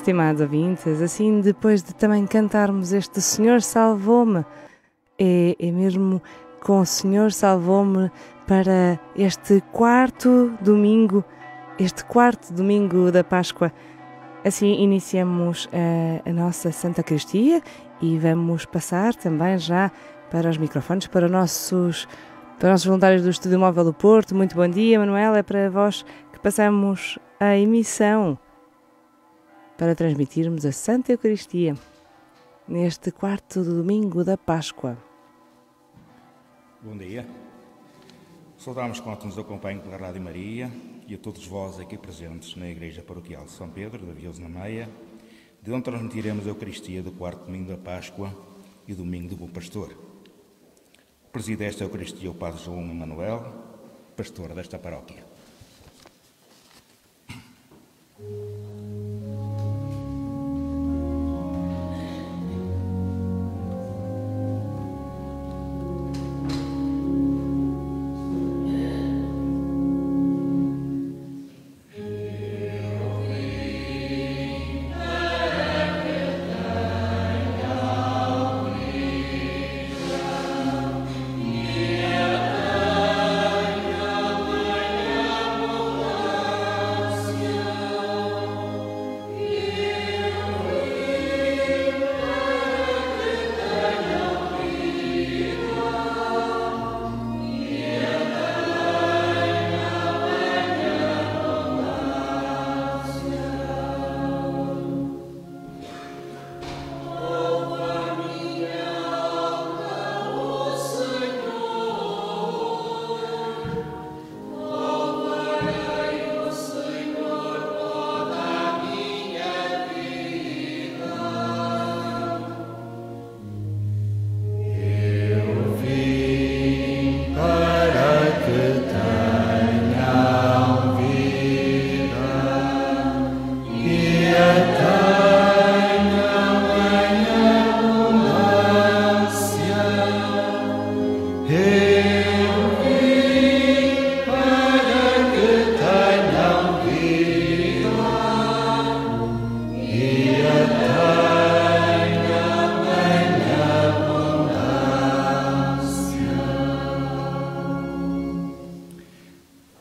estimados ouvintes, assim depois de também cantarmos este Senhor salvou-me, é mesmo com o Senhor salvou-me para este quarto domingo da Páscoa. Assim iniciamos a nossa Santa Eucaristia e vamos passar também já para os microfones, para os nossos voluntários do Estúdio Móvel do Porto. Muito bom dia, Manuel, é para vós que passamos a emissão para transmitirmos a Santa Eucaristia neste quarto domingo da Páscoa. Bom dia. Saudamos quanto nos acompanham pela Rádio Maria e a todos vós aqui presentes na Igreja Paroquial de São Pedro, da Vila na Meia, de onde transmitiremos a Eucaristia do quarto domingo da Páscoa e domingo do Bom Pastor. Preside esta Eucaristia o Padre João Emanuel, pastor desta paróquia.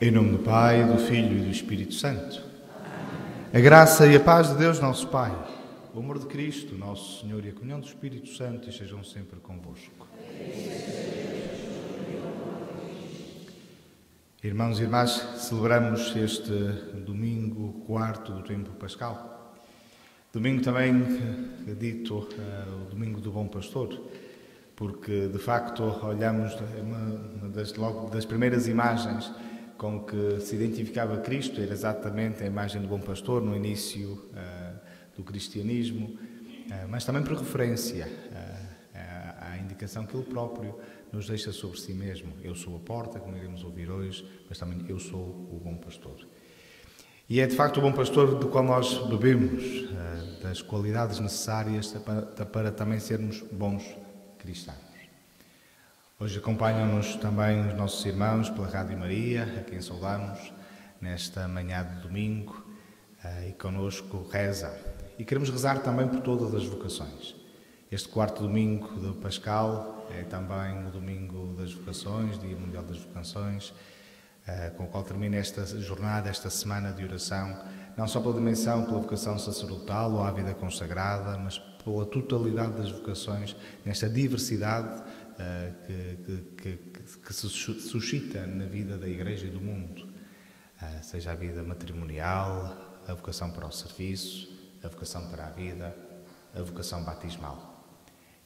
Em nome do Pai, do Filho e do Espírito Santo. A graça e a paz de Deus, nosso Pai, o amor de Cristo, nosso Senhor, e a comunhão do Espírito Santo estejam sempre convosco. Irmãos e irmãs, celebramos este domingo quarto do tempo pascal. Domingo também dito o domingo do Bom Pastor, porque de facto olhamos logo das primeiras imagens com que se identificava Cristo, era exatamente a imagem do Bom Pastor no início do cristianismo, mas também por referência à indicação que ele próprio nos deixa sobre si mesmo. Eu sou a porta, como iremos ouvir hoje, mas também eu sou o Bom Pastor. E é de facto o Bom Pastor do qual nós bebemos, das qualidades necessárias para também sermos bons cristãos. Hoje acompanham-nos também os nossos irmãos pela Rádio Maria, a quem saudamos nesta manhã de domingo, e connosco reza. E queremos rezar também por todas as vocações. Este quarto domingo do Pascal é também o domingo das vocações, Dia Mundial das Vocações, com o qual termina esta jornada, esta semana de oração, não só pela dimensão, pela vocação sacerdotal ou à vida consagrada, mas pela totalidade das vocações, nesta diversidade que se suscita na vida da Igreja e do mundo, seja a vida matrimonial, a vocação para o serviço, a vocação para a vida, a vocação batismal.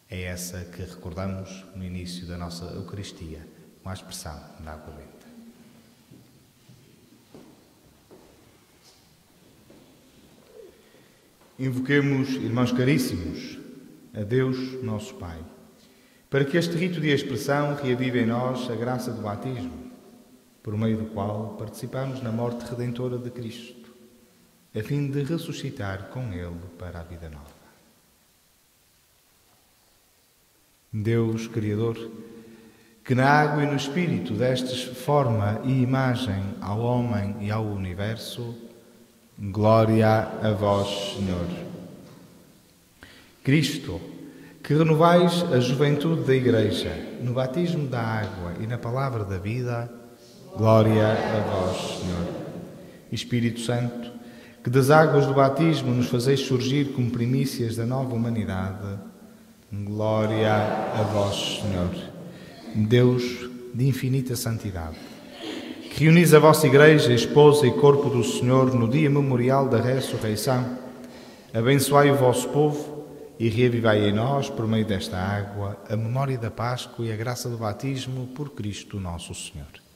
É essa que recordamos no início da nossa Eucaristia, com a expressão da água benta. Invoquemos, irmãos caríssimos, a Deus, nosso Pai, para que este rito de expressão reavive em nós a graça do batismo, por meio do qual participamos na morte redentora de Cristo, a fim de ressuscitar com Ele para a vida nova. Deus, Criador, que na água e no Espírito destes forma e imagem ao homem e ao universo, Glória a vós, Senhor. Cristo, que renovais a juventude da Igreja, no batismo da água e na palavra da vida, glória a vós, Senhor. Espírito Santo, que das águas do batismo nos fazeis surgir como primícias da nova humanidade, glória a vós, Senhor. Deus de infinita santidade, que reunis a vossa Igreja, esposa e corpo do Senhor, no dia memorial da ressurreição, abençoai o vosso povo e reavivai em nós, por meio desta água, a memória da Páscoa e a graça do batismo por Cristo nosso Senhor.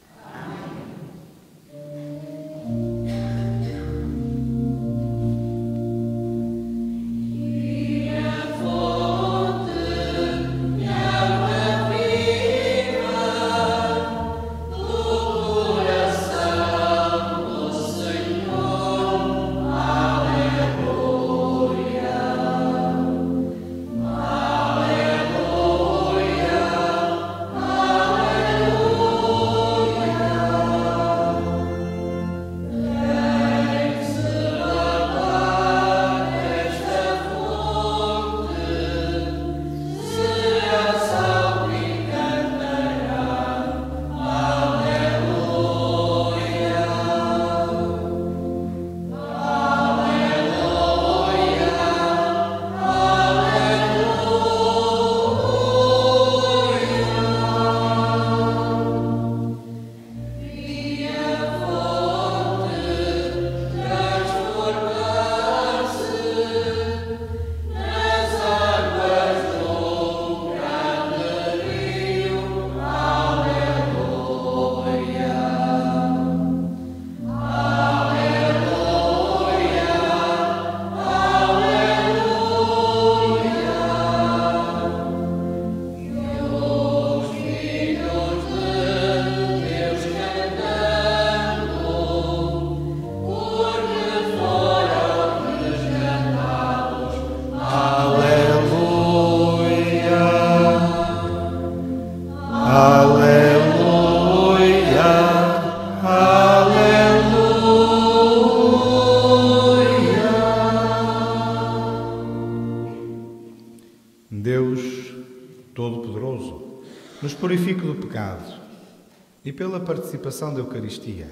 Purifique do pecado e pela participação da Eucaristia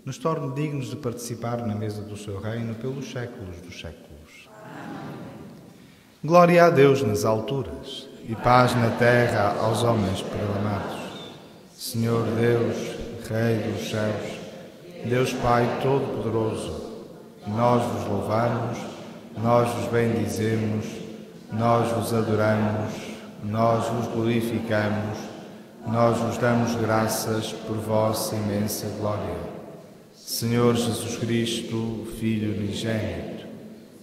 nos torne dignos de participar na mesa do seu reino pelos séculos dos séculos. Glória a Deus nas alturas e paz na terra aos homens proclamados. Senhor Deus, Rei dos céus, Deus Pai Todo-Poderoso, nós vos louvamos, nós vos bendizemos, nós vos adoramos, nós vos glorificamos, nós vos damos graças por vossa imensa glória. Senhor Jesus Cristo, Filho unigênito,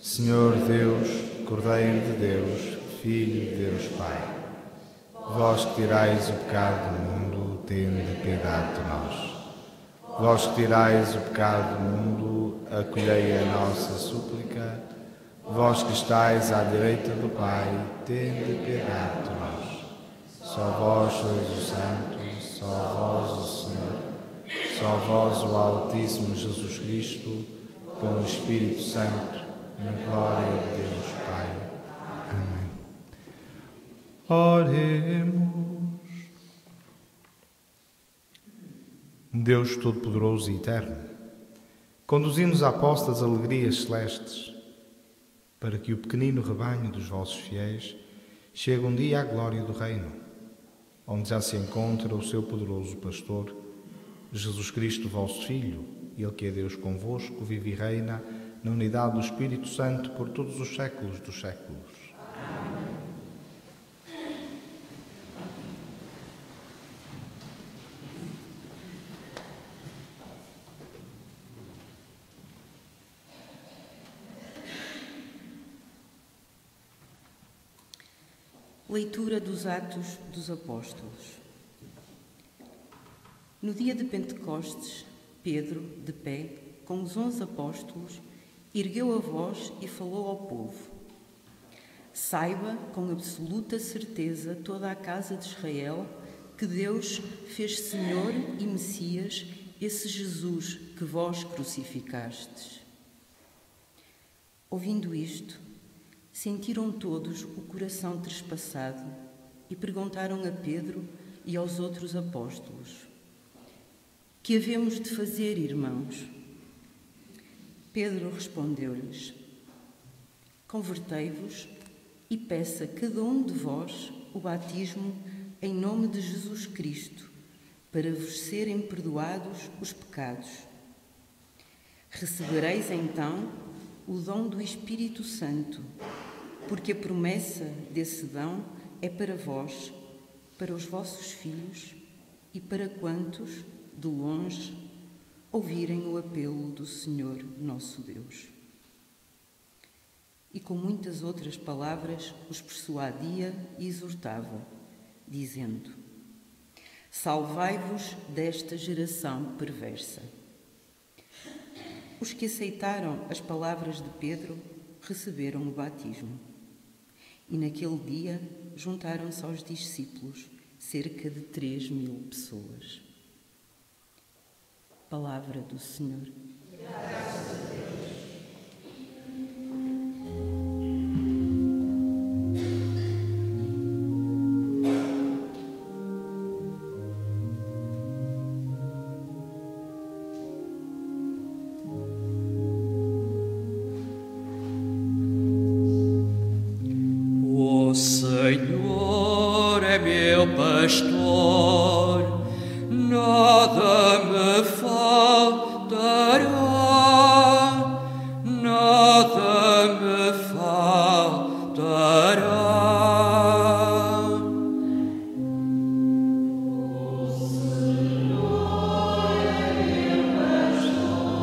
Senhor Deus, Cordeiro de Deus, Filho de Deus Pai, vós que tirais o pecado do mundo, tende piedade de nós. Vós que tirais o pecado do mundo, acolhei a nossa súplica. Vós que estáis à direita do Pai, tende piedade de nós. Só vós sois o Santo, só vós o Senhor, só vós o Altíssimo Jesus Cristo, com o Espírito Santo, na glória de Deus Pai. Amém. Oremos. Deus Todo-Poderoso e Eterno, conduzi-nos à posta das alegrias celestes, para que o pequenino rebanho dos vossos fiéis chegue um dia à glória do reino, onde já se encontra o seu poderoso pastor, Jesus Cristo, vosso Filho, ele que é Deus convosco, vive e reina na unidade do Espírito Santo por todos os séculos dos séculos. Leitura dos Atos dos Apóstolos. No dia de Pentecostes, Pedro, de pé, com os 11 apóstolos, ergueu a voz e falou ao povo. Saiba com absoluta certeza toda a casa de Israel que Deus fez Senhor e Messias esse Jesus que vós crucificastes. Ouvindo isto, sentiram todos o coração trespassado e perguntaram a Pedro e aos outros apóstolos: que havemos de fazer, irmãos? Pedro respondeu-lhes: convertei-vos e peça cada um de vós o batismo em nome de Jesus Cristo, para vos serem perdoados os pecados. Recebereis então o dom do Espírito Santo, porque a promessa desse dom é para vós, para os vossos filhos e para quantos, de longe, ouvirem o apelo do Senhor nosso Deus. E com muitas outras palavras os persuadia e exortava, dizendo: salvai-vos desta geração perversa. Os que aceitaram as palavras de Pedro receberam o batismo. E naquele dia juntaram-se aos discípulos cerca de 3.000 pessoas. Palavra do Senhor. Graças a Deus. O Senhor é meu pastor, nada me faltará, nada me faltará. O Senhor é meu pastor, nada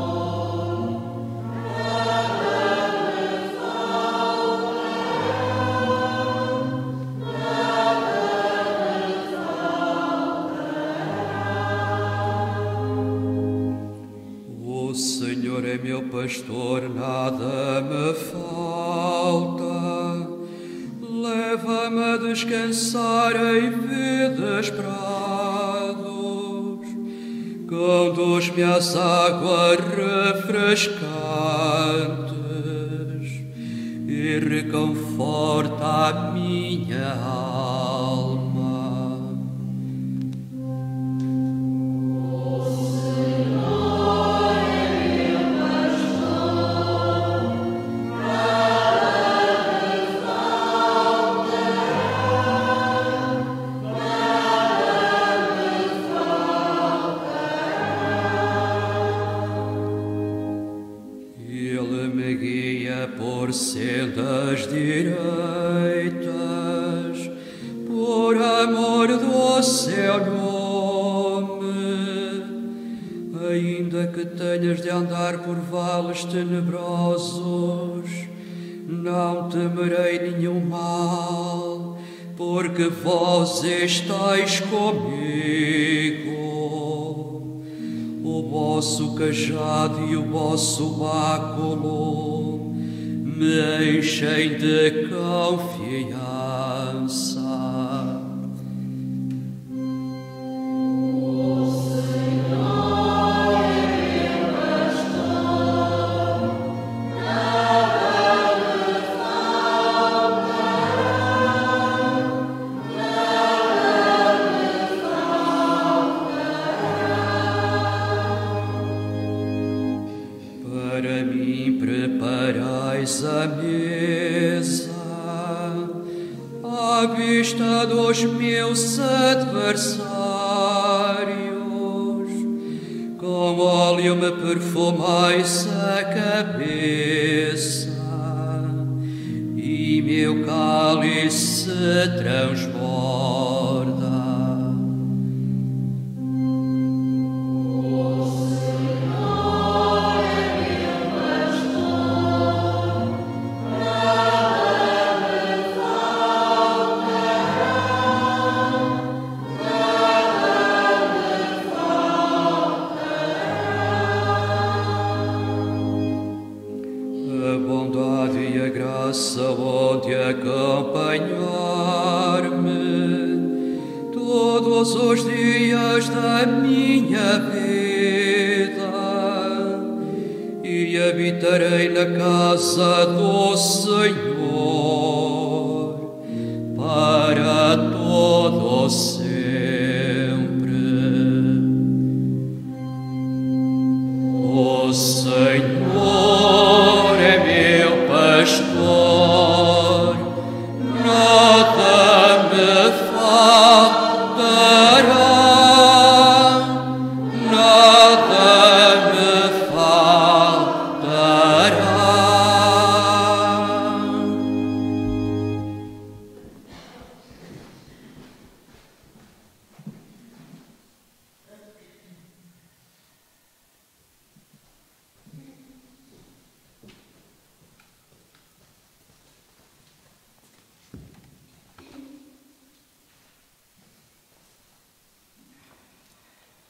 me O Senhor é meu pastor, nada me falta. Leva-me a descansar em verdes prados. Conduz-me às águas refrescantes e reconforta a minha alma. Ele me guia por sendas direitas, por amor do seu nome. Ainda que tenhas de andar por vales tenebrosos, não temerei nenhum mal, porque vós estáis comigo. O vosso cajado e o vosso báculo me enchem de confiança. O Senhor é meu pastor, nada me faltará, nada me faltará. Para mim preparais a mesa, à vista dos meus adversários. Com óleo me perfumais a cabeça, e meu cálice transborda. A bondade e a graça onde acompanhar-me todos os dias da minha vida, e habitarei na casa do Senhor para todo sempre. O Senhor é meu pastor, nada me faltará.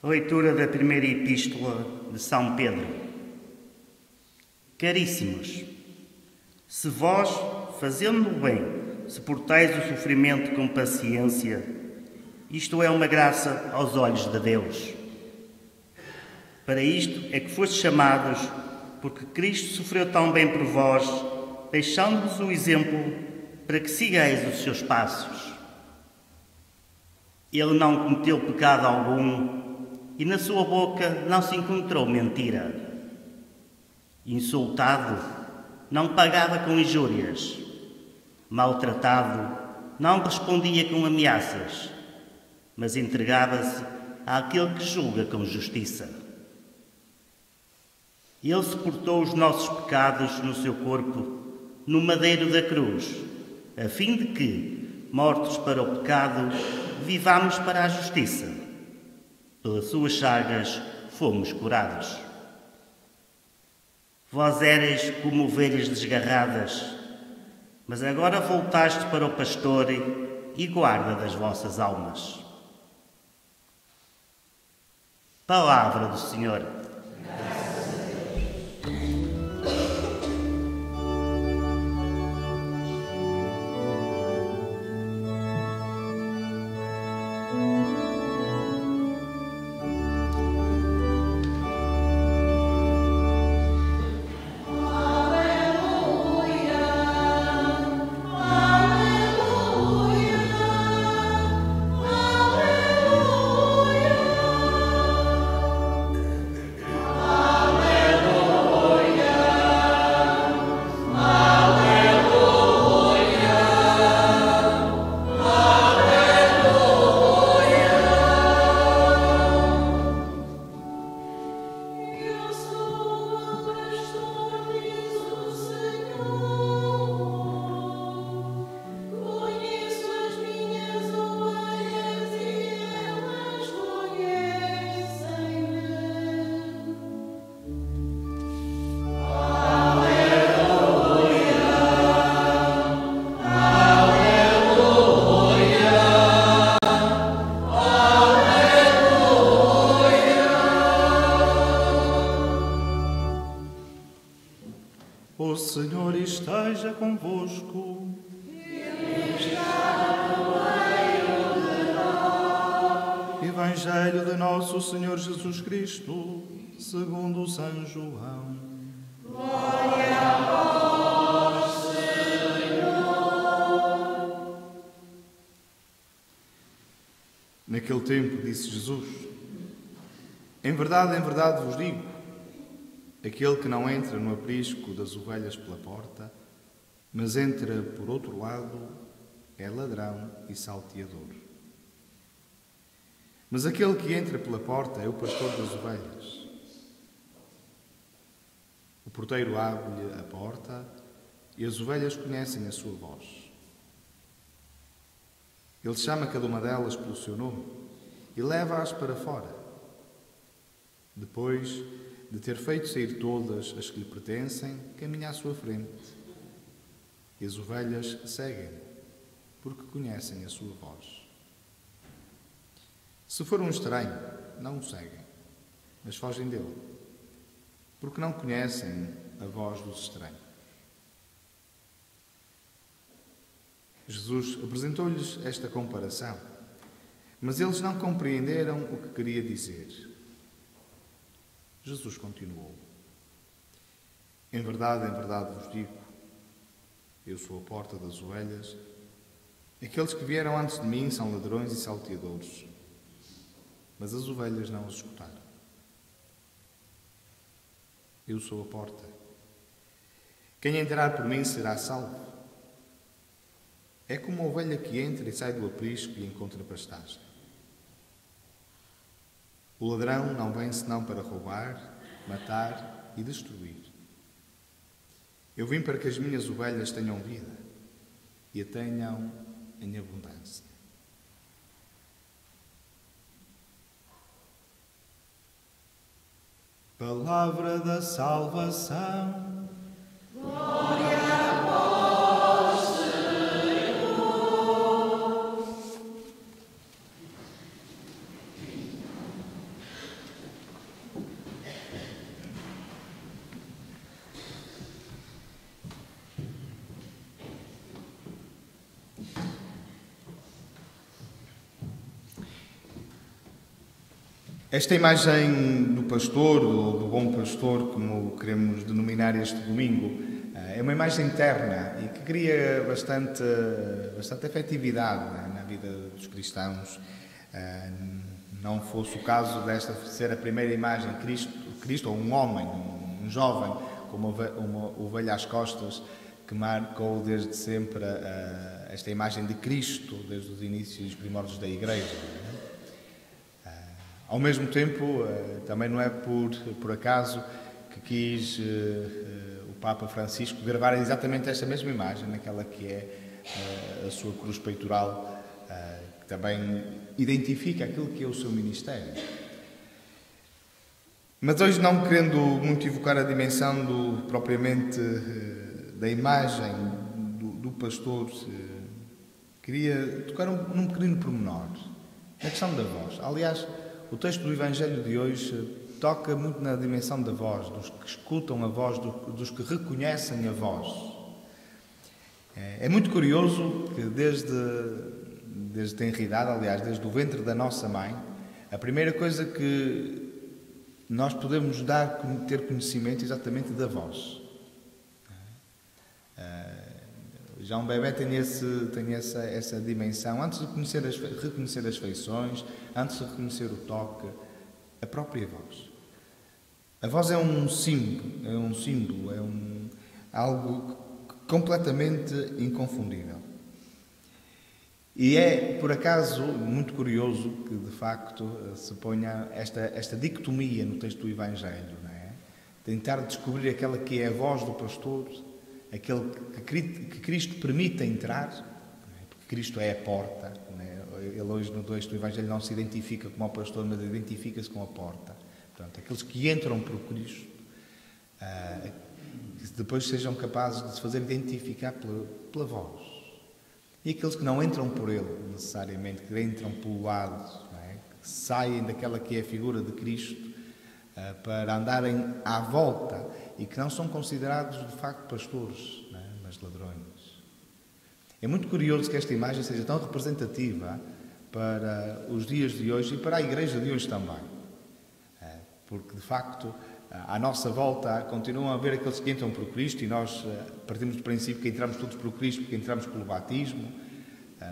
Leitura da primeira epístola de São Pedro. Caríssimos, se vós, fazendo o bem, suportais o sofrimento com paciência, isto é uma graça aos olhos de Deus. Para isto é que fostes chamados, porque Cristo sofreu tão bem por vós, deixando-vos o exemplo para que sigais os seus passos. Ele não cometeu pecado algum, e na sua boca não se encontrou mentira. Insultado, não pagava com injúrias. Maltratado, não respondia com ameaças, mas entregava-se àquele que julga com justiça. Ele suportou os nossos pecados no seu corpo, no madeiro da cruz, a fim de que, mortos para o pecado, vivamos para a justiça. Pelas suas chagas fomos curados. Vós éreis como ovelhas desgarradas, mas agora voltaste para o pastor e guarda das vossas almas. Palavra do Senhor. O Senhor esteja convosco. Evangelho de nosso Senhor Jesus Cristo, segundo São João. Glória a vós, Senhor. Naquele tempo disse Jesus: em verdade vos digo, aquele que não entra no aprisco das ovelhas pela porta, mas entra por outro lado, é ladrão e salteador. Mas aquele que entra pela porta é o pastor das ovelhas. O porteiro abre-lhe a porta e as ovelhas conhecem a sua voz. Ele chama cada uma delas pelo seu nome e leva-as para fora. Depois de ter feito sair todas as que lhe pertencem, caminha à sua frente. E as ovelhas seguem-no, porque conhecem a sua voz. Se for um estranho, não o seguem, mas fogem dele, porque não conhecem a voz dos estranhos. Jesus apresentou-lhes esta comparação, mas eles não compreenderam o que queria dizer. Jesus continuou: em verdade vos digo, eu sou a porta das ovelhas. Aqueles que vieram antes de mim são ladrões e salteadores, mas as ovelhas não os escutaram. Eu sou a porta. Quem entrar por mim será salvo. É como uma ovelha que entra e sai do aprisco e encontra pastagem. O ladrão não vem senão para roubar, matar e destruir. Eu vim para que as minhas ovelhas tenham vida e a tenham em abundância. Palavra da salvação. Glória a vós, Senhor. Esta imagem do pastor, ou do bom pastor, como queremos denominar este domingo, é uma imagem interna e que cria bastante afetividade na vida dos cristãos. Não fosse o caso desta ser a primeira imagem de Cristo ou um homem, um jovem, com uma ovelha às costas, que marcou desde sempre esta imagem de Cristo, desde os inícios primórdios da Igreja. Ao mesmo tempo, também não é por acaso que quis o Papa Francisco gravar exatamente esta mesma imagem, naquela que é a sua cruz peitoral, que também identifica aquilo que é o seu ministério. Mas hoje, não querendo muito evocar a dimensão propriamente da imagem do pastor, queria tocar num pequenino pormenor, na questão da voz. Aliás, o texto do Evangelho de hoje toca muito na dimensão da voz, dos que escutam a voz, dos que reconhecem a voz. É muito curioso que desde a tenridade, aliás, desde o ventre da nossa mãe, a primeira coisa que nós podemos ter conhecimento é exatamente da voz. Já um bebê tem essa dimensão, antes de reconhecer as feições, antes de reconhecer o toque, a própria voz. A voz é um símbolo, algo completamente inconfundível. E é, por acaso, muito curioso que, de facto, se ponha esta dicotomia no texto do Evangelho, não é? Tentar descobrir aquela que é a voz do pastor, aquele que Cristo permite entrar, porque Cristo é a porta. Ele hoje no texto do Evangelho não se identifica como o pastor, mas identifica-se com a porta. Portanto, aqueles que entram por Cristo, que depois sejam capazes de se fazer identificar pela voz. E aqueles que não entram por Ele, necessariamente, que entram pelo lado, não é? Que saem daquela que é a figura de Cristo, para andarem à volta e que não são considerados de facto pastores, não é? Mas ladrões. É muito curioso que esta imagem seja tão representativa para os dias de hoje e para a Igreja de hoje também, porque de facto à nossa volta continuam a haver aqueles que entram por Cristo e nós partimos do princípio que entramos todos por Cristo porque entramos pelo batismo,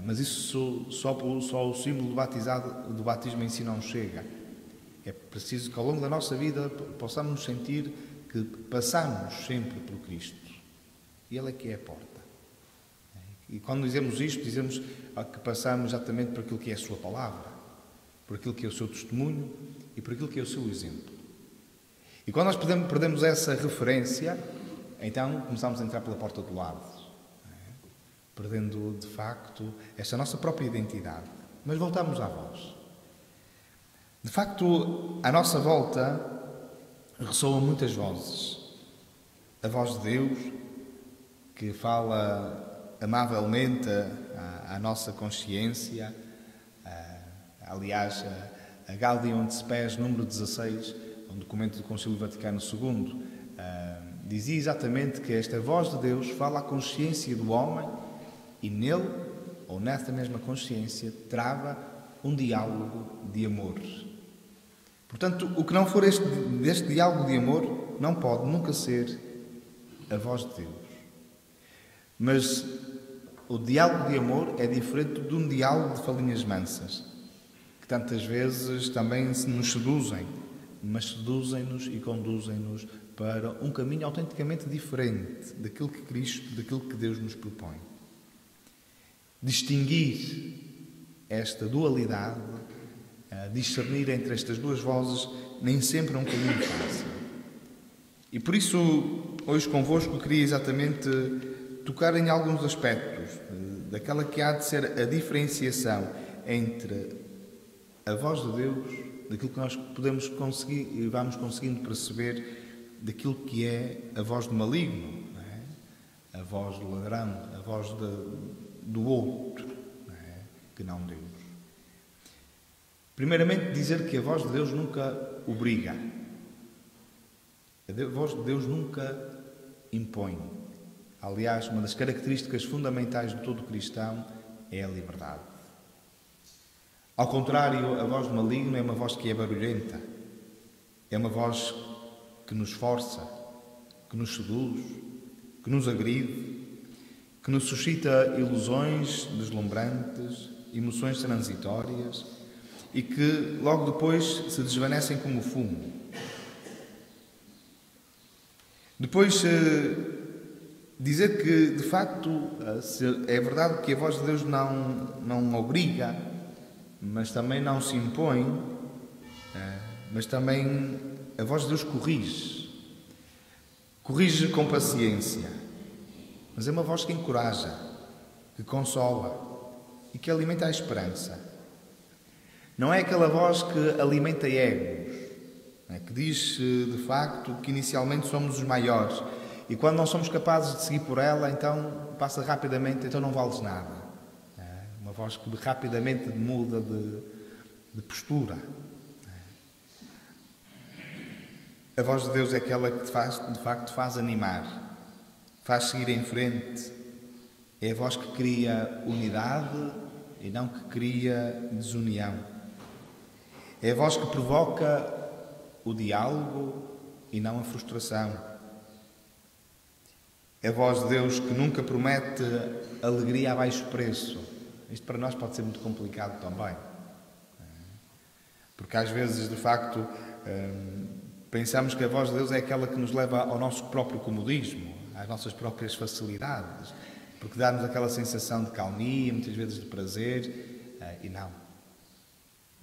mas isso só o símbolo do batismo em si não chega. É preciso que ao longo da nossa vida possamos sentir que passamos sempre por Cristo. E Ele é que é a porta. E quando dizemos isto, dizemos que passamos exatamente por aquilo que é a sua palavra, por aquilo que é o seu testemunho e por aquilo que é o seu exemplo. E quando nós perdemos essa referência, então começamos a entrar pela porta do lado, perdendo de facto esta nossa própria identidade. Mas voltamos à voz. De facto, à nossa volta ressoam muitas vozes. A voz de Deus, que fala amavelmente à nossa consciência. Aliás, a Gaudium et Spes, número 16, um documento do Concílio Vaticano II, dizia exatamente que esta voz de Deus fala à consciência do homem e nele, ou nesta mesma consciência, trava um diálogo de amor. Portanto, o que não for deste diálogo de amor não pode nunca ser a voz de Deus. Mas o diálogo de amor é diferente de um diálogo de falinhas mansas, que tantas vezes também nos seduzem, mas seduzem-nos e conduzem-nos para um caminho autenticamente diferente daquilo que Cristo, daquilo que Deus nos propõe. Distinguir esta dualidade, discernir entre estas duas vozes, nem sempre é um caminho fácil. E por isso, hoje convosco, queria exatamente tocar em alguns aspectos daquela que há de ser a diferenciação entre a voz de Deus, daquilo que nós podemos conseguir e vamos conseguindo perceber daquilo que é a voz do maligno, não é? A voz do ladrão, a voz do outro, não é? Que não Deus. Primeiramente, dizer que a voz de Deus nunca obriga. A voz de Deus nunca impõe. Aliás, uma das características fundamentais de todo cristão é a liberdade. Ao contrário, a voz do maligno é uma voz que é barulhenta. É uma voz que nos força, que nos seduz, que nos agride, que nos suscita ilusões deslumbrantes, emoções transitórias e que logo depois se desvanecem como fumo. Depois, dizer que, de facto, é verdade que a voz de Deus não obriga, mas também não se impõe, mas também a voz de Deus corrige. Corrige com paciência, mas é uma voz que encoraja, que consola e que alimenta a esperança. Não é aquela voz que alimenta egos, que diz, de facto, que inicialmente somos os maiores e quando não somos capazes de seguir por ela, então passa rapidamente, então não vales nada. É uma voz que rapidamente muda de postura. A voz de Deus é aquela que de facto faz animar, faz seguir em frente. É a voz que cria unidade e não que cria desunião. É a voz que provoca o diálogo e não a frustração. É a voz de Deus que nunca promete alegria a baixo preço. Isto para nós pode ser muito complicado também. Porque às vezes, de facto, pensamos que a voz de Deus é aquela que nos leva ao nosso próprio comodismo, às nossas próprias facilidades, porque dá-nos aquela sensação de calmia, muitas vezes de prazer, e não.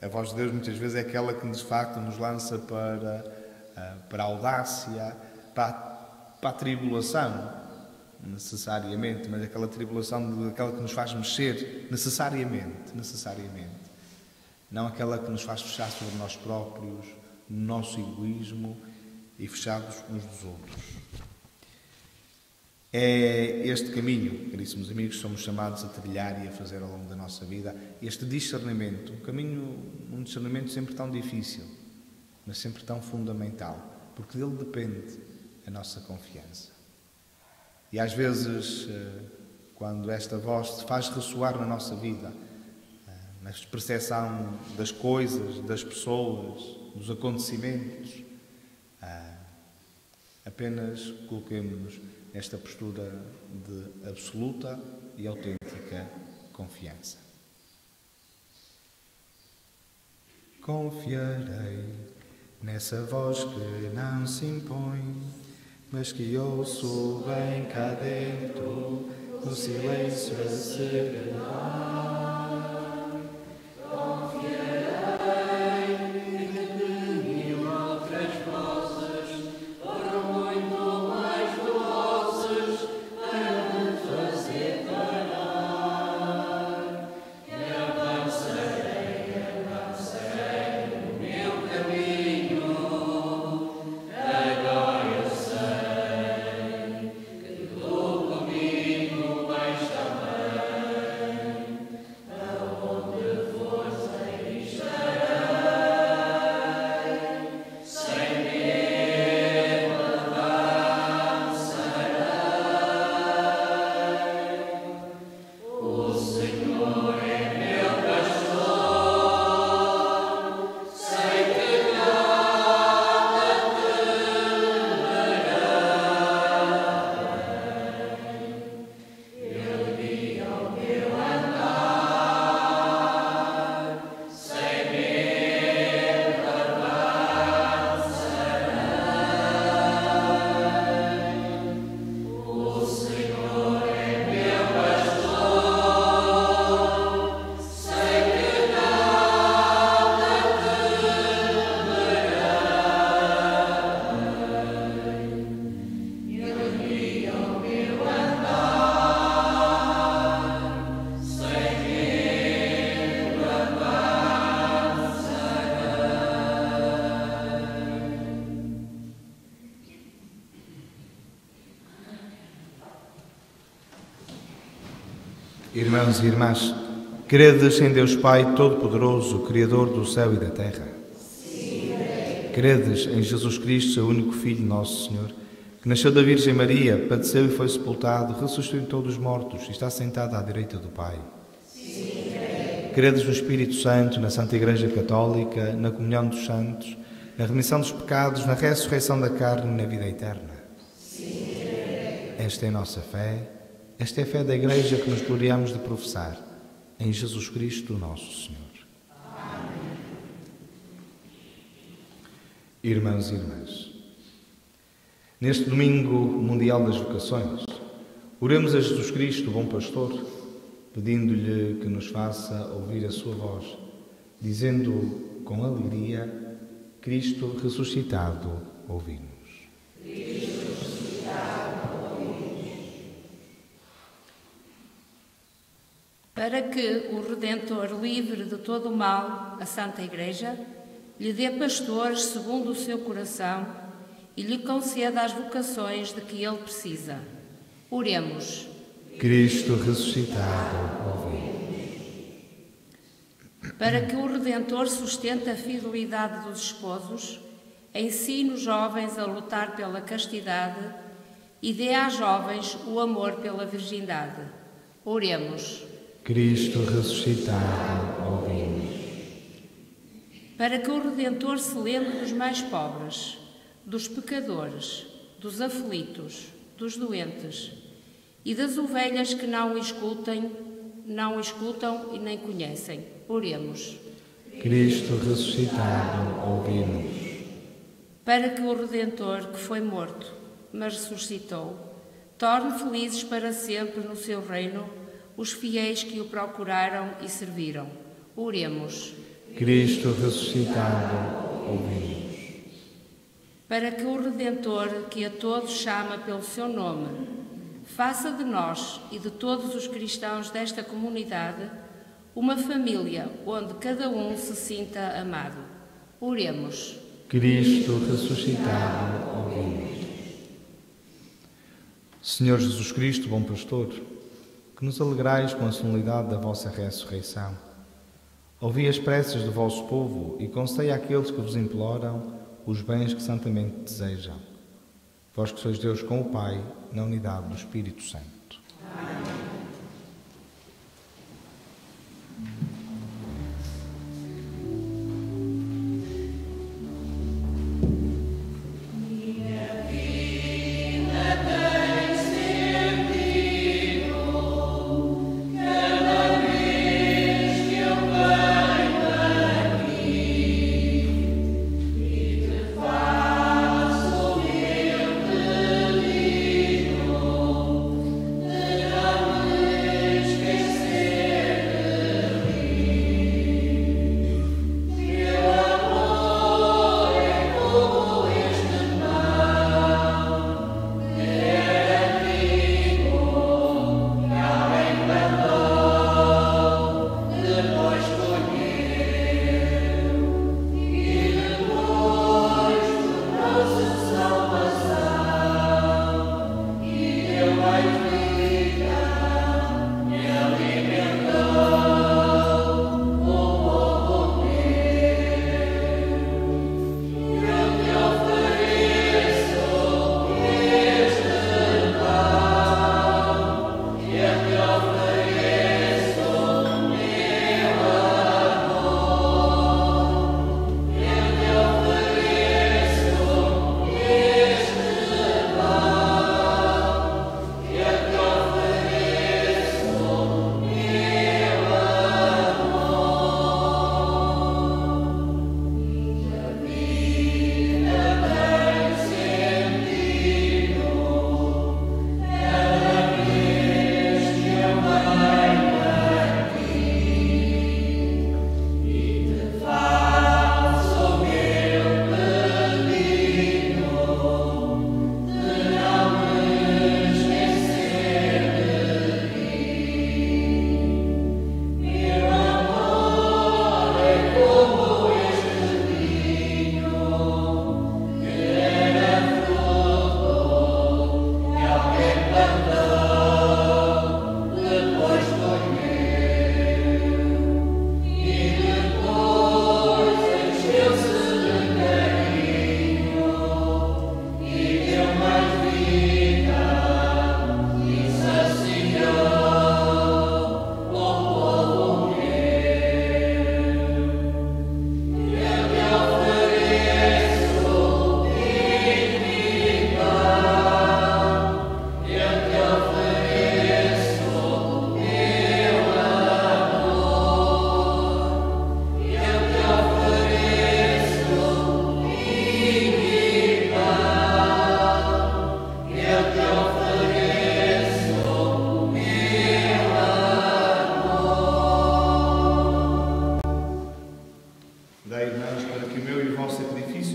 A voz de Deus muitas vezes é aquela que, de facto, nos lança para a audácia, para a tribulação, necessariamente, mas aquela tribulação, aquela que nos faz mexer necessariamente. Não aquela que nos faz fechar sobre nós próprios, no nosso egoísmo e fechados uns dos outros. É este caminho, caríssimos amigos, que somos chamados a trilhar e a fazer ao longo da nossa vida, este discernimento, um discernimento sempre tão difícil, mas sempre tão fundamental, porque dele depende a nossa confiança. E às vezes, quando esta voz se faz ressoar na nossa vida, na percepção das coisas, das pessoas, dos acontecimentos, apenas coloquemos-nos nesta postura de absoluta e autêntica confiança. Confiarei nessa voz que não se impõe, mas que ouço bem cá dentro, no silêncio a serenar. Irmãos e irmãs, credes em Deus Pai Todo-Poderoso, Criador do céu e da terra? Sim. Credes em Jesus Cristo, seu único Filho, nosso Senhor, que nasceu da Virgem Maria, padeceu e foi sepultado, ressuscitou dos mortos e está sentado à direita do Pai? Sim. Credes no Espírito Santo, na Santa Igreja Católica, na comunhão dos santos, na remissão dos pecados, na ressurreição da carne e na vida eterna? Sim. Esta é a nossa fé, esta é a fé da Igreja que nos gloriamos de professar, em Jesus Cristo, nosso Senhor. Amém. Irmãos e irmãs, neste Domingo Mundial das Vocações, oremos a Jesus Cristo, bom pastor, pedindo-lhe que nos faça ouvir a sua voz, dizendo com alegria: Cristo ressuscitado, ouvi-nos. Cristo ressuscitado, ouvi-nos. Para que o Redentor livre de todo o mal a Santa Igreja, lhe dê pastores segundo o seu coração e lhe conceda as vocações de que ele precisa. Oremos. Cristo ressuscitado, ouvi-nos. Para que o Redentor sustente a fidelidade dos esposos, ensine os jovens a lutar pela castidade e dê às jovens o amor pela virgindade. Oremos. Cristo ressuscitado, ouvi-nos. Para que o Redentor se lembre dos mais pobres, dos pecadores, dos aflitos, dos doentes e das ovelhas que não escutam e nem conhecem. Oremos. Cristo ressuscitado, ouvi-nos. Para que o Redentor, que foi morto, mas ressuscitou, torne felizes para sempre no seu reino os fiéis que o procuraram e serviram. Oremos. Cristo ressuscitado, ouvi-nos. Para que o Redentor, que a todos chama pelo seu nome, faça de nós e de todos os cristãos desta comunidade uma família onde cada um se sinta amado. Oremos. Cristo ressuscitado, ouvi-nos. Senhor Jesus Cristo, bom pastor, que nos alegrais com a solenidade da vossa ressurreição, ouvi as preces do vosso povo e concedei àqueles que vos imploram os bens que santamente desejam. Vós que sois Deus com o Pai, na unidade do Espírito Santo. Amém.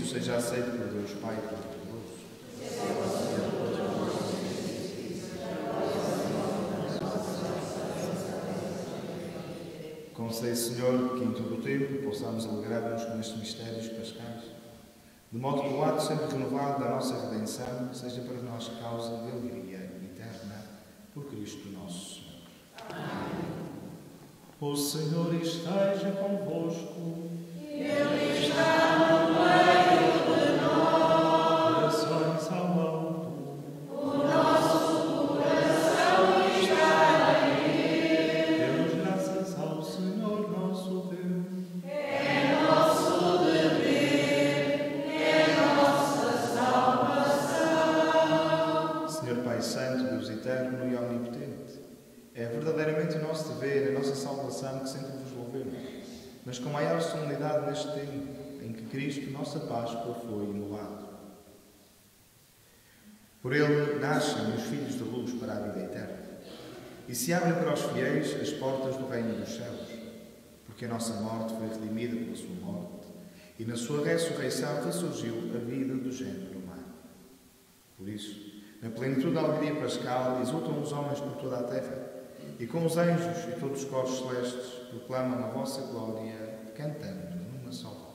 sacrifício seja aceito por Deus Pai Todo-Poderoso. Concede, Senhor, que em todo o tempo possamos alegrar-nos com estes mistérios pascais, de modo que o ato sempre renovado da nossa redenção seja para nós causa de alegria eterna, por Cristo nosso Senhor. Amém. O Senhor esteja convosco. Ele está no meio de nós. Corações ao alto. O nosso coração está nele. Demos graças ao Senhor nosso Deus. É nosso dever, é nossa salvação. Senhor Pai Santo, Deus eterno e omnipotente, é verdadeiramente o nosso dever, a nossa salvação que sempre vos louvemos, mas com maior solenidade neste tempo em que Cristo, nossa Páscoa, foi imolado. Por ele nascem os filhos da luz para a vida eterna e se abrem para os fiéis as portas do reino dos céus, porque a nossa morte foi redimida pela sua morte e na sua ressurreição ressurgiu a vida do género humano. Por isso, na plenitude da alegria pascal, exultam os homens por toda a terra, e com os anjos e todos os coros celestes proclamam a vossa glória, cantando numa só voz.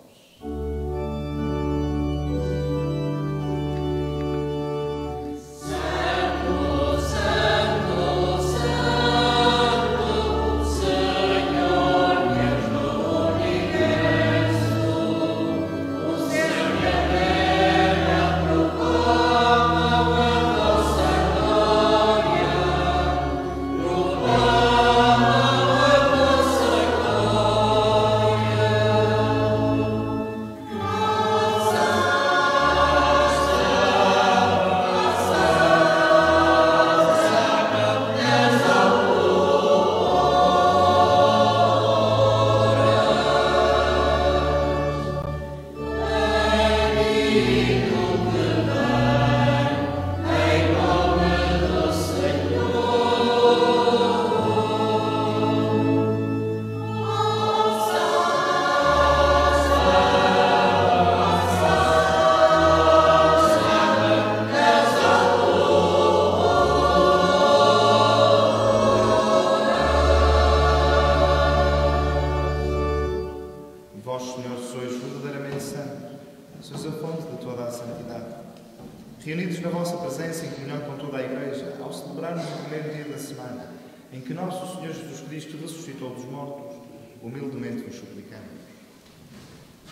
Reunidos na vossa presença em comunhão com toda a Igreja, ao celebrarmos o primeiro dia da semana, em que nosso Senhor Jesus Cristo ressuscitou dos mortos, humildemente vos suplicamos.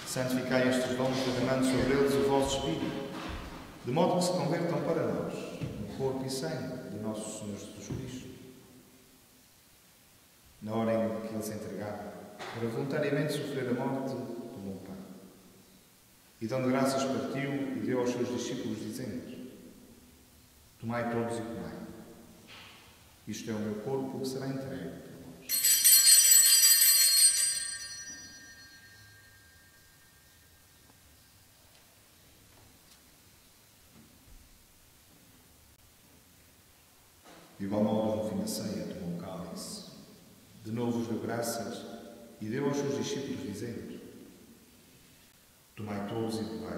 Santificai estes dons, derramando sobre eles o vosso Espírito, de modo que se convertam para nós no corpo e sangue de nosso Senhor Jesus Cristo. Na hora em que Ele se entregava, para voluntariamente sofrer a morte, tomou o pão. E dando graças partiu e deu aos seus discípulos, dizendo: tomai todos e comai. Isto é o meu corpo que será entregue por vós. De igual modo, no fim da ceia, tomou o cálice. De novo vos deu graças e deu aos seus discípulos, dizendo: tomai todos e bebei.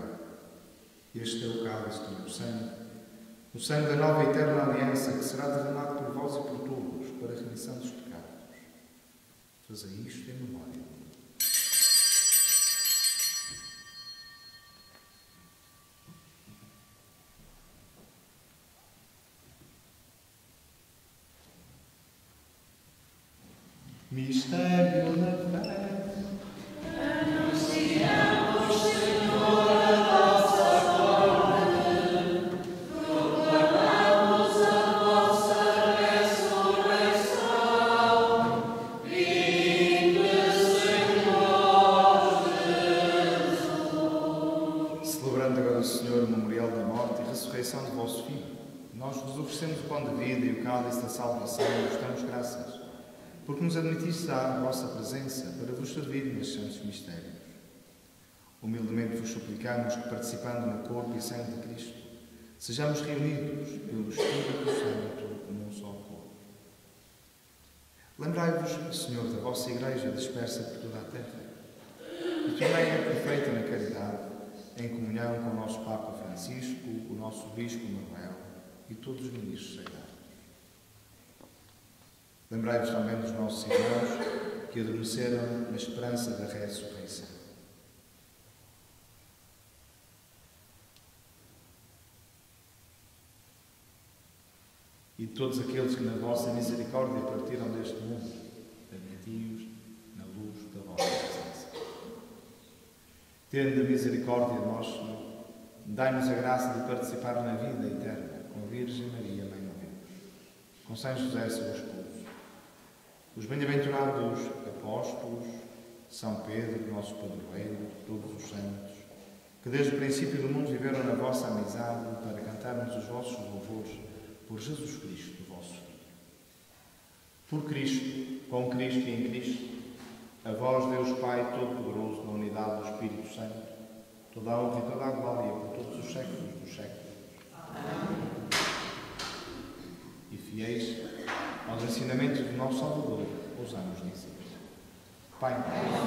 Este é o cálice do meu sangue, o sangue da nova e eterna aliança, que será derramado por vós e por todos, para a remissão dos pecados. Fazei isto em memória de mim. Mistério da fé. Anunciamos, Senhor, a vossa morte, proclamamos a vossa ressurreição. Vinde, Senhor Jesus. Celebrando agora, Senhor, o memorial da morte e ressurreição do vosso Filho, nós vos oferecemos o pão da vida e o cálice da salvação e vos damos graças, porque nos admitistes à vossa presença para vos servir nestes santos mistérios. Humildemente vos suplicamos que, participando no corpo e sangue de Cristo, sejamos reunidos pelo Espírito Santo num só corpo. Lembrai-vos, Senhor, da vossa Igreja dispersa por toda a terra e tornai-a perfeita na caridade, em comunhão comunhão com o nosso Papa Francisco, o nosso Bispo Manuel e todos os ministros sagrados. Lembrai-vos também dos nossos irmãos que adormeceram na esperança da ressurreição. E de todos aqueles que na vossa misericórdia partiram deste mundo, admiti-os na luz da vossa presença. Tende misericórdia de nós, Senhor, dai-nos a graça de participar na vida eterna com a Virgem Maria, Mãe de Deus, com São José, seu esposo, os bem-aventurados apóstolos, São Pedro, nosso padroeiro, todos os santos, que desde o princípio do mundo viveram na vossa amizade para cantarmos os vossos louvores por Jesus Cristo, vosso Filho. Por Cristo, com Cristo e em Cristo, a vós, Deus Pai Todo-Poderoso, na unidade do Espírito Santo, toda a honra e toda a glória por todos os séculos dos séculos. Amém. E fiéis aos ensinamentos do nosso Salvador, ousamos dizer: Pai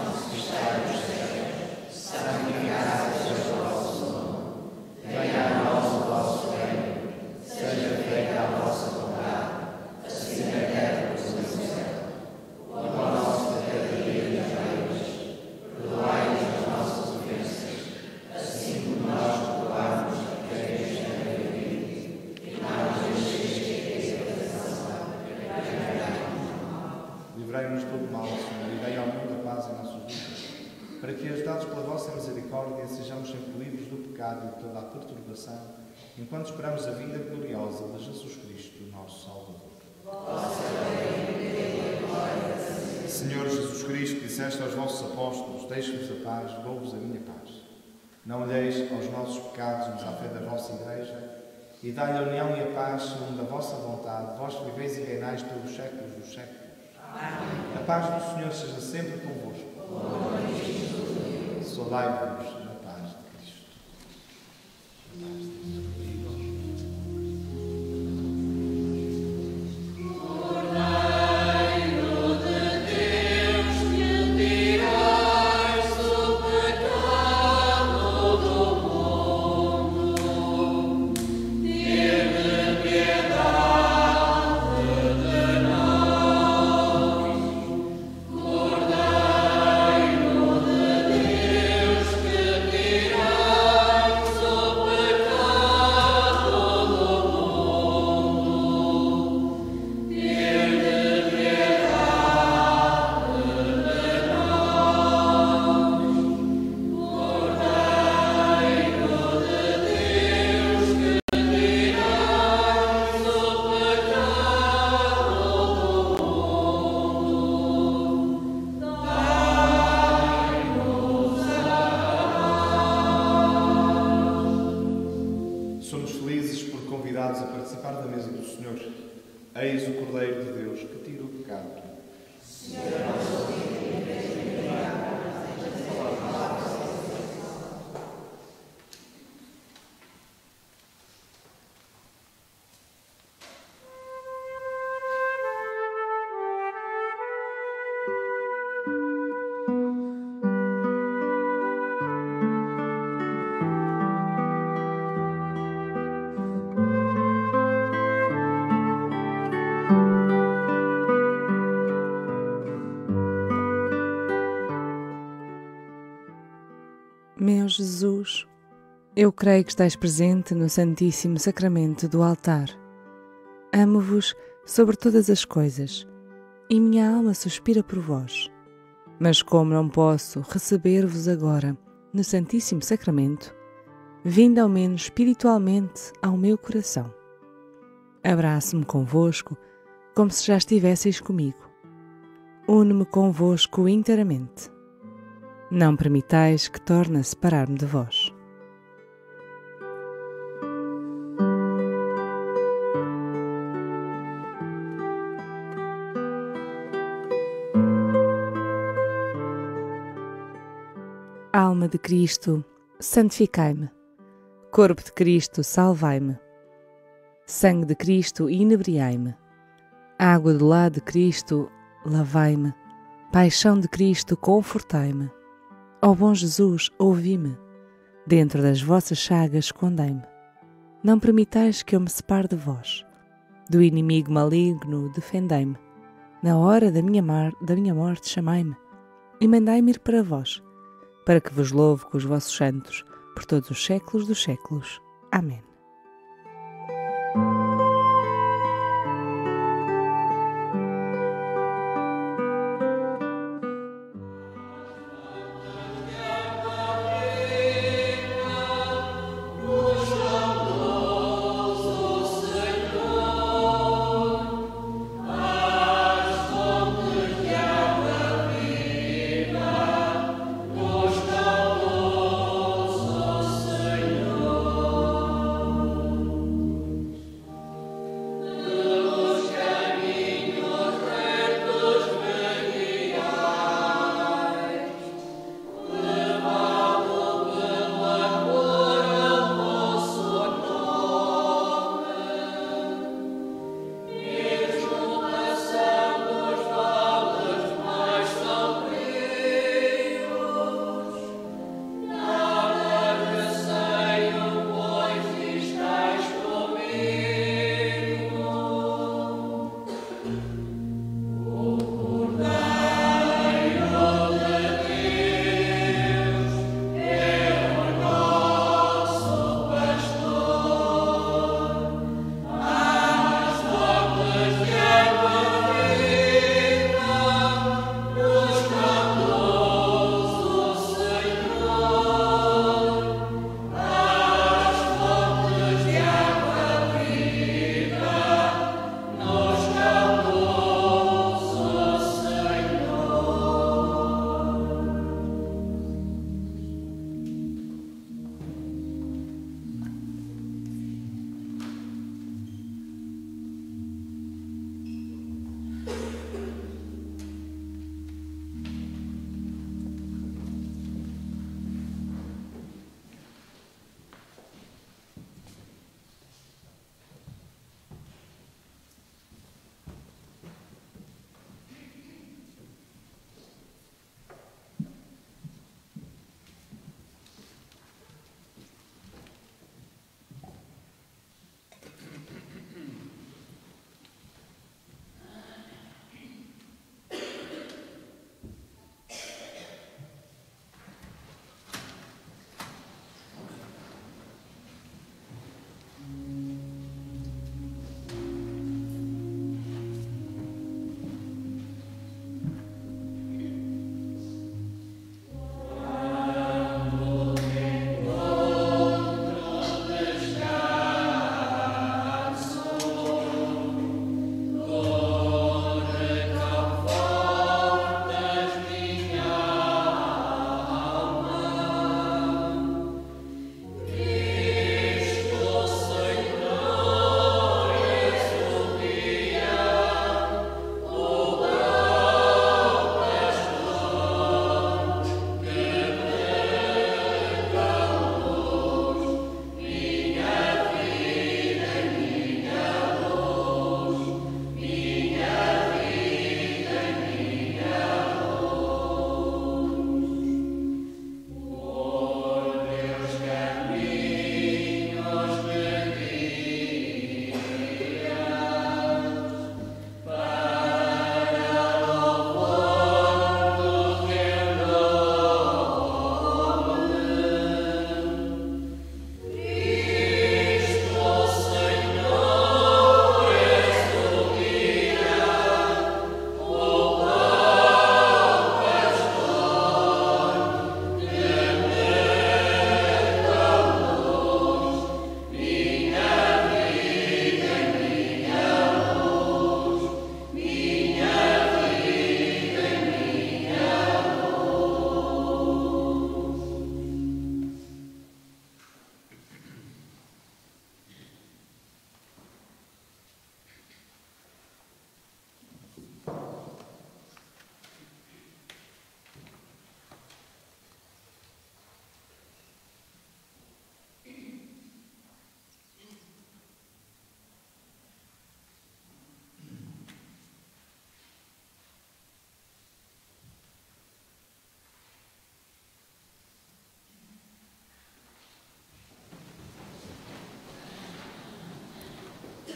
nosso que estás nos céus, santificado seja o vosso nome. Venha a nós o vosso reino. Seja feita a vossa vontade, assim na terra como no céu. O pão nosso de cada dia nos dai hoje. Perdoai-nos as nossas ofensas, assim como nós perdoamos a quem nos tem ofendido. E não nos deixeis cair em tentação, livrai-nos de todo mal, Senhor, e dai ao mundo a paz em nossos dias, para que, ajudados pela vossa misericórdia, sejamos sempre livres do pecado e de toda a perturbação, enquanto esperamos a vinda gloriosa de Jesus Cristo, nosso Salvador. Senhor Jesus Cristo, disseste aos vossos apóstolos: deixe-vos a paz, dou-vos a minha paz. Não olheis aos nossos pecados, mas à fé da vossa Igreja, e dai-lhe a união e a paz segundo a vossa vontade, vós que viveis e reinais pelos séculos dos séculos. Amém. A paz do Senhor seja sempre convosco. Saudai-vos na paz de Cristo. Na paz de Cristo. Eis o Cordeiro de Deus que tira o pecado. Meu Jesus, eu creio que estais presente no Santíssimo Sacramento do altar. Amo-vos sobre todas as coisas, e minha alma suspira por vós. Mas como não posso receber-vos agora no Santíssimo Sacramento, vinde ao menos espiritualmente ao meu coração. Abraço-me convosco, como se já estivesseis comigo. Une-me convosco inteiramente. Não permitais que torne a separar-me de vós. Alma de Cristo, santificai-me. Corpo de Cristo, salvai-me. Sangue de Cristo, inebriai-me. Água do lado de Cristo, lavai-me. Paixão de Cristo, confortai-me. Ó bom Jesus, ouvi-me. Dentro das vossas chagas escondei-me. Não permitais que eu me separe de vós. Do inimigo maligno defendei-me. Na hora da minha morte chamai-me e mandai-me ir para vós, para que vos louve com os vossos santos por todos os séculos dos séculos. Amém.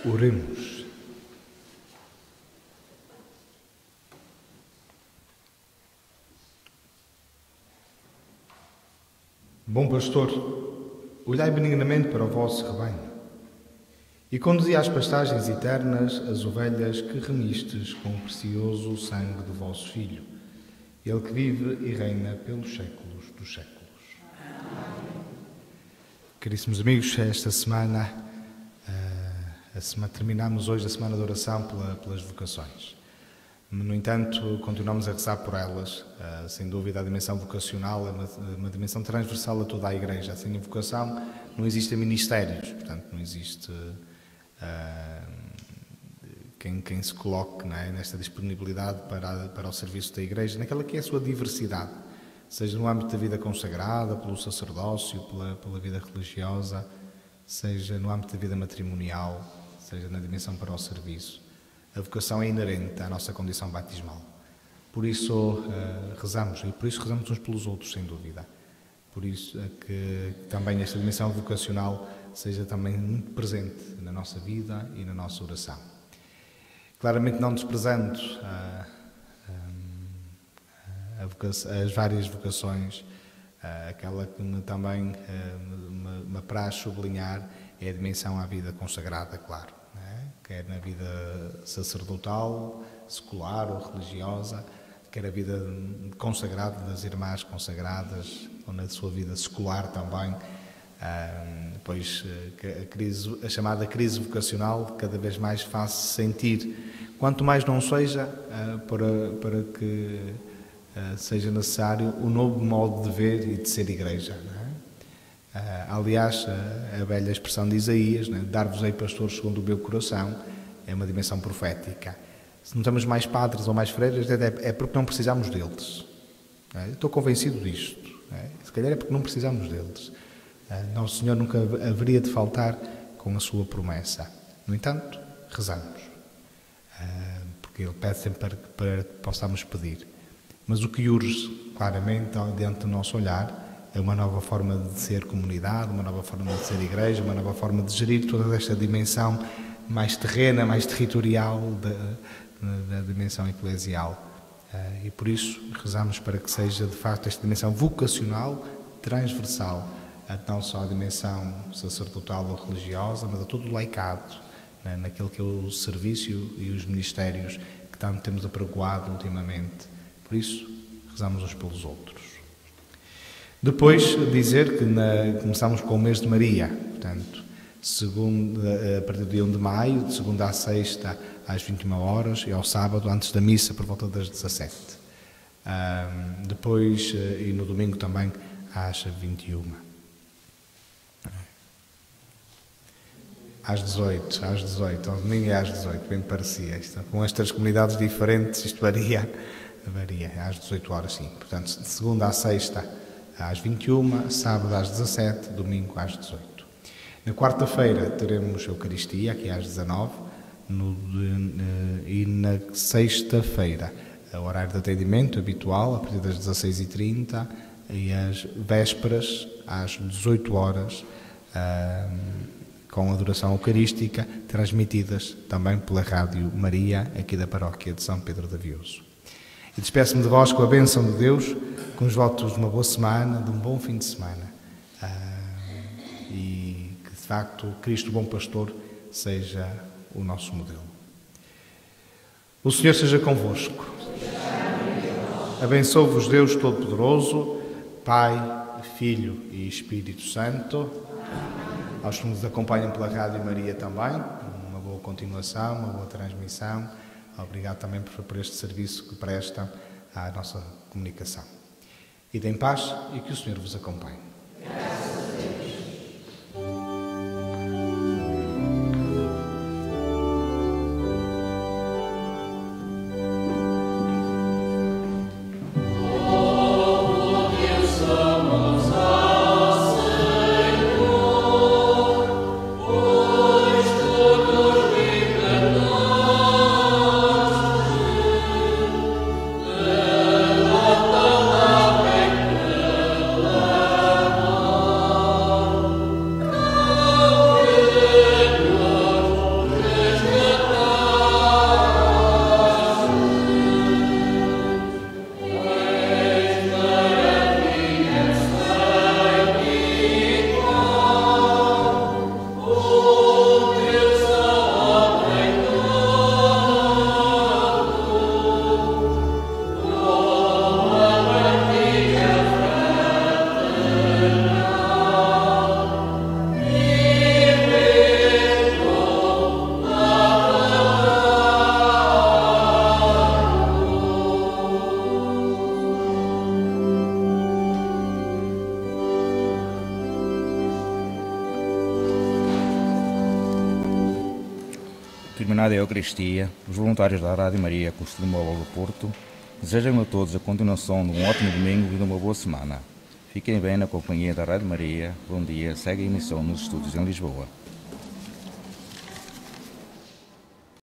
Oremos. Bom pastor, olhai benignamente para o vosso rebanho e conduzi às pastagens eternas as ovelhas que remistes com o precioso sangue do vosso Filho, ele que vive e reina pelos séculos dos séculos. Caríssimos amigos, esta semana, terminamos hoje a semana de oração pelas vocações. No entanto, continuamos a rezar por elas. Sem dúvida, a dimensão vocacional é uma dimensão transversal a toda a Igreja. Sem a vocação não existem ministérios, portanto, não existe quem se coloque, não é, nesta disponibilidade para o serviço da Igreja, naquela que é a sua diversidade, seja no âmbito da vida consagrada, pelo sacerdócio, pela vida religiosa, seja no âmbito da vida matrimonial, seja na dimensão para o serviço. A vocação é inerente à nossa condição batismal. Por isso rezamos, e por isso rezamos uns pelos outros, sem dúvida. Por isso é que também esta dimensão vocacional seja também muito presente na nossa vida e na nossa oração. Claramente não desprezando as várias vocações, aquela que também me apraz sublinhar é a dimensão à vida consagrada, claro. Quer na vida sacerdotal, secular ou religiosa, quer a vida consagrada das irmãs consagradas, ou na sua vida secular também, pois a chamada crise vocacional cada vez mais faz-se sentir, quanto mais não seja para que seja necessário o novo modo de ver e de ser Igreja, não é? Aliás, a velha expressão de Isaías, né, dar-vos-ei pastores segundo o meu coração, é uma dimensão profética. Se não temos mais padres ou mais freiras, é porque não precisamos deles. Eu estou convencido disto. Se calhar é porque não precisamos deles. Nosso Senhor nunca haveria de faltar com a sua promessa. No entanto, rezamos. Porque Ele pede sempre para que possamos pedir. Mas o que urge, claramente, diante do nosso olhar, é uma nova forma de ser comunidade, uma nova forma de ser Igreja, uma nova forma de gerir toda esta dimensão mais terrena, mais territorial da dimensão eclesial. E por isso rezamos para que seja, de facto, esta dimensão vocacional transversal, não só a dimensão sacerdotal ou religiosa, mas a todo o laicado, naquele que é o serviço e os ministérios que tanto temos apregoado ultimamente. Por isso, rezamos uns pelos outros. Depois, dizer que começamos com o mês de Maria, portanto, a partir do dia 1 de maio, de segunda à sexta, às 21 horas, e ao sábado, antes da missa, por volta das 17. Depois, e no domingo também, às 21. Às 18, ao domingo é às 18, bem parecia. Com estas comunidades diferentes, isto varia, às 18 horas, sim. Portanto, de segunda à sexta, às 21, sábado às 17, domingo às 18. Na quarta-feira teremos a Eucaristia, aqui às 19, e na sexta-feira, o horário de atendimento habitual, a partir das 16h30, e as vésperas às 18 horas, com a adoração eucarística, transmitidas também pela Rádio Maria, aqui da paróquia de São Pedro de Avioso. E despeço-me de vós com a bênção de Deus, com os votos de uma boa semana, de um bom fim de semana. E que, de facto, Cristo, o bom pastor, seja o nosso modelo. O Senhor seja convosco. Abençoe-vos Deus Todo-Poderoso, Pai, Filho e Espírito Santo. Aos que nos acompanham pela Rádio Maria também, uma boa continuação, uma boa transmissão. Obrigado também por este serviço que prestam à nossa comunicação. Ide em paz e que o Senhor vos acompanhe. Graças a Deus. Oh Rádio Eucaristia, os voluntários da Rádio Maria, Curso de Móvel do Porto, desejam a todos a continuação de um ótimo domingo e de uma boa semana. Fiquem bem na companhia da Rádio Maria. Bom dia, segue a emissão nos estúdios em Lisboa.